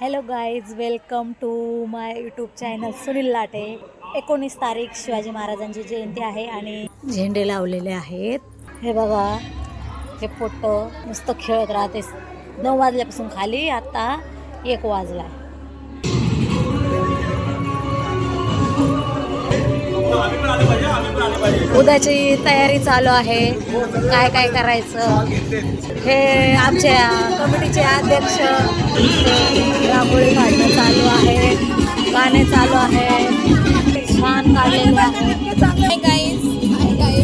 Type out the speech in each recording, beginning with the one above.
Hello guys, welcome to my YouTube channel Sunil Late. 19 तारीख शिवाजी महाराजांची जयंती आहे आणि झेंडे लावलेले आहेत. हे बघा, हे पोट्ट नुसतं खेळत राहते 9 वाजल्यापासून खाली, आता 1 वाजला. उद्याची तयारी चालू आहे, काय काय करायचं. हे आमच्या कमिटीचे अध्यक्ष रांगोळी काढणं चालू आहे, गाणे चालू आहे, छान काढलेले आहे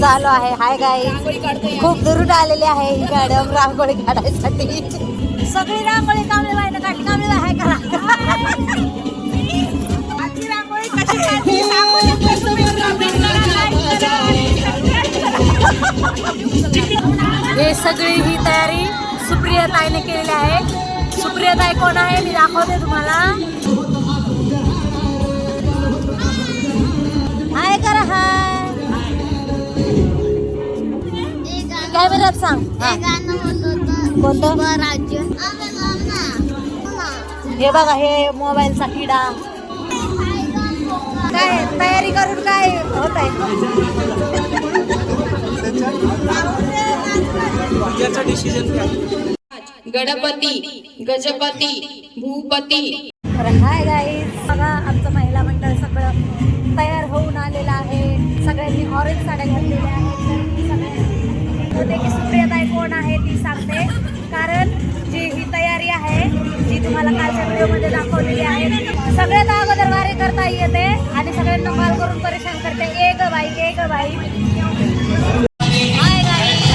चालू आहे. हाय गाईज, खूप दुरून आलेले आहे ही मॅडम रांगोळी काढायसाठी. सगळी रांगोळी कामले बाईनं काढली, कामले हाय करा. हे सगळी ही तयारी सुप्रिया ताईने केलेली आहे. सुप्रिया ताई कोण आहे मी दाखवते तुम्हाला. हाय करा, हाय. कॅमेऱ्यात सांग कोणतं. हे बघा, हे मोबाईलचा किडा. काय तयारी करून काय होत आहे. गणपती, गजपती, भूपती. हाय गाईज, बघा आमचं महिला मंडळ सगळं तयार होऊन आलेलं आहे. सगळ्यांनी ऑरेंज साड्या घातलेल्या आहेत. सगळ्यांनी सुप्रियाताई कोण आहे ती सांगते, कारण जी ही तयारी आहे जी तुम्हाला कालच्या व्हिडिओमध्ये दाखवलेली आहे. सगळ्यात अगोदर वारी करता येते आणि सगळ्यांना कॉल करून परेशान करते. एक बाई, एक बाई. Hi guys,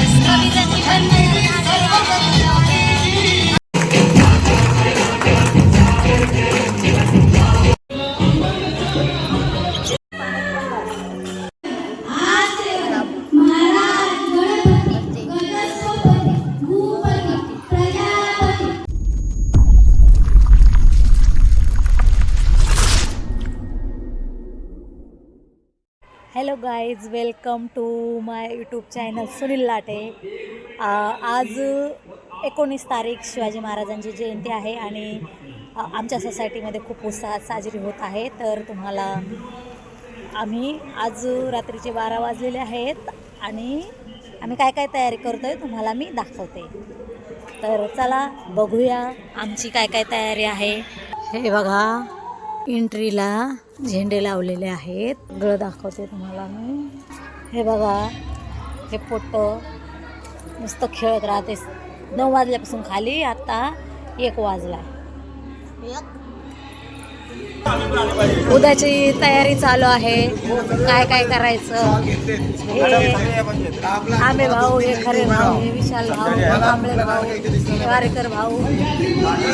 hello guys, welcome to my YouTube channel Sunil Late. आज 19 तारीख शिवाजी महाराजांची जयंती आहे आणि आमच्या सोसायटीमध्ये खूप उत्साहात साजरी होत आहे. तर तुम्हाला आम्ही आज रात्रीचे 12 वाजलेले आहेत आणि आम्ही काय काय तयारी करतो आहे तुम्हाला मी दाखवते. तर चला बघूया आमची काय काय तयारी आहे. हे बघा, एंट्रीला झेंडे लावलेले आहेत. सगळं दाखवते तुम्हाला मी. हे बघा, हे पोट्ट नुसतं खेळत राहते 9 वाजल्यापासून खाली, आता 1 वाजला. उद्याची तयारी चालू आहे, काय काय करायचं. हे आंबे भाऊ, हे खरे भाऊ, हे विशाल भाऊ, कांबळे भाऊ, वारेकर भाऊ.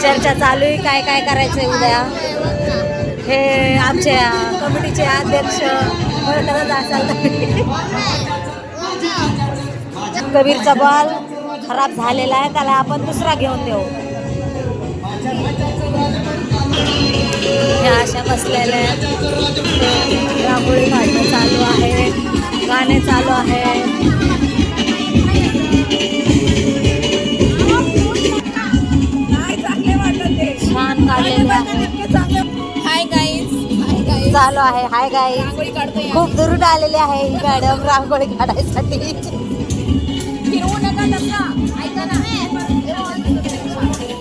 चर्चा चालू आहे काय काय करायचंय उद्या. हे आमच्या कमिटीचे अध्यक्ष ओळखतच असाल कबीरचा बॉल खराब झालेला आहे, त्याला आपण दुसरा घेऊन देऊ. ह्या अशा बसलेल्या रांगोळी काढणं चालू आहे, गाणे चालू आहे. छान काढलेले आहे. हाय गाईज, चालू आहे. हाय गाईज, खूप दुरून आलेले आहे ही मॅडम रांगोळी काढायसाठी.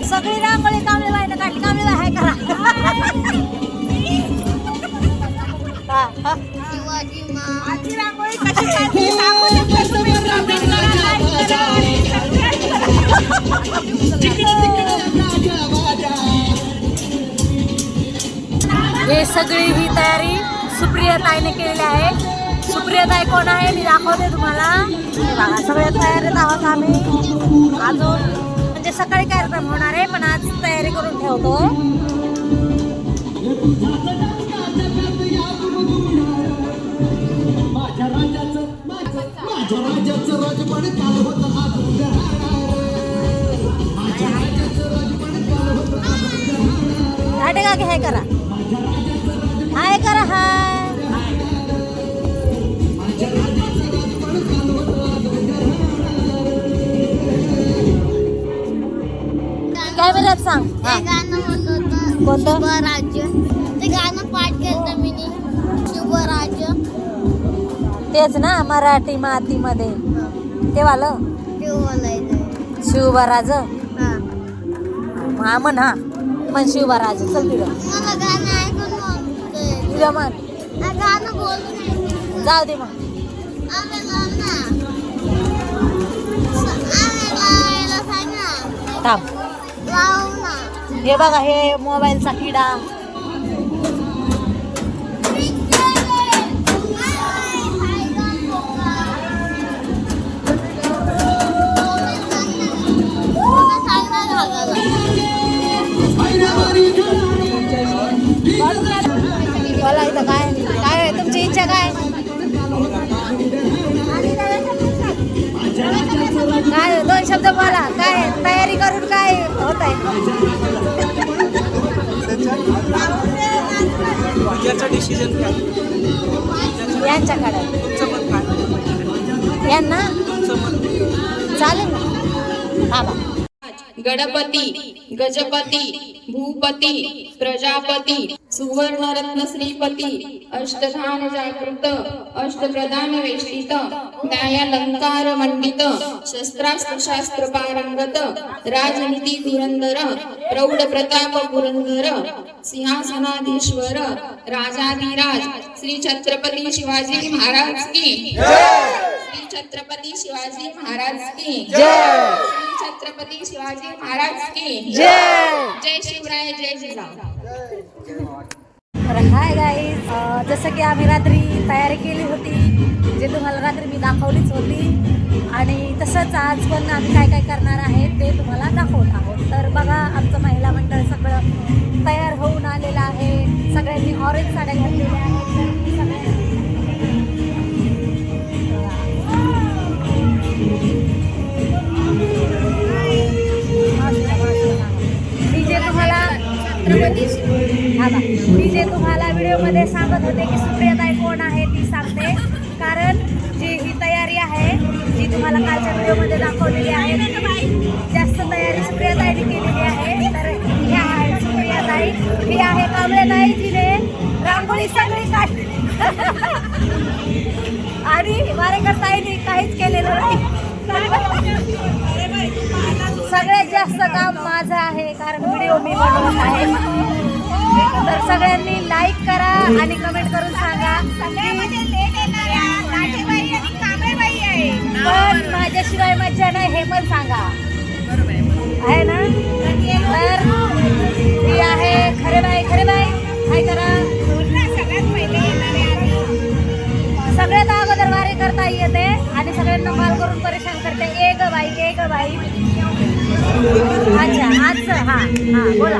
सगळी रांगोळी कामले बाईनं काढली, कामले हाय करा. हे सगळी ही तयारी सुप्रिया ताईने केलेली आहे. सुप्रिया ताई कोण आहे मी दाखवते तुम्हाला. सगळ्या तयारीत आहोत आम्ही. अजून म्हणजे सकाळी कार्यक्रम होणार आहे, पण आज तयारी करून ठेवतो. हाय का, हाय करा, हाय करा, हाय. कॅमेऱ्यात सांग. गाणं होत होतं कोणतं शुभराज्य ते गाणं पाठ केलं मी शुभराज्य तेच ना मराठी मातीमध्ये ते वालं ते बोलायचं शिवबराज हा हा म्हण शिवबराज चल तिथं मला गाणं ऐकून मग तुझ्या म्हण गाणं बोलू नाही जाऊ दे मग आम्ही लाव ना आम्ही लावायला सांग ना थांब लाव ना हे बघा हे मोबाईलचा किडा बोला इथं काय काय आहे तुमची इच्छा काय काय 2 शब्द बोला काय तयारी करून काय होत आहे यांच्याकडे यांना चालेल ना थांबा गणपती गजपती भूपती प्रजापती सुवर्णरत्न श्रीपती अष्टधान जागृत अष्टप्रधान वेष्टित न्यायालंकार मंडित शस्त्रास्त्र शास्त्र पारंगत राजनीती धुरंधर प्रौढ प्रताप पुरंदर सिंहासनाधीश्वर राजाधिराज श्री छत्रपती शिवाजी महाराज की श्री छत्रपती शिवाजी महाराज की श्री छत्रपती शिवाजी महाराज की जय शिवराय जय जिजाऊ हाय गाईज जसं की आम्ही रात्री तयारी केली होती जे तुम्हाला रात्री मी दाखवलीच होती आणि तसंच आज पण आम्ही काय काय करणार आहे ते तुम्हाला दाखवत आहोत तर बघा आमचं महिला मंडळ सगळं तयार होऊन आलेलं आहे सगळ्यांनी ऑरेंज साड्या घातलेल्या आहेत तर मी सगळ्यांनी मी जे तुम्हाला व्हिडिओमध्ये सांगत होते की सुप्रियाताई कोण आहे ती सांगते कारण जी ही तयारी आहे जी तुम्हाला कालच्या व्हिडिओमध्ये दाखवलेली आहे जास्त तयारी सुप्रियाताईने केलेली आहे तर ह्या आहेत सुप्रियाताई ही आहे कांबळेताई जिने रांगोळी सगळी काढली आणि वारेकरताईने काहीच केलेलं नाही सगळ्यात जास्त काम माझं आहे कारण व्हिडिओ मी बनवत आहे तर सगळ्यांनी लाईक करा आणि कमेंट करून सांगा पण माझ्याशिवाय मज्जा नाही हे पण सांगा आहे ना तर ही आहे खरे बाई काय करा सगळ्यात अगोदर वारी करता येते आणि सगळ्यांना कॉल करून परेशान करते एक बाई अच्छा आजचं हां बोला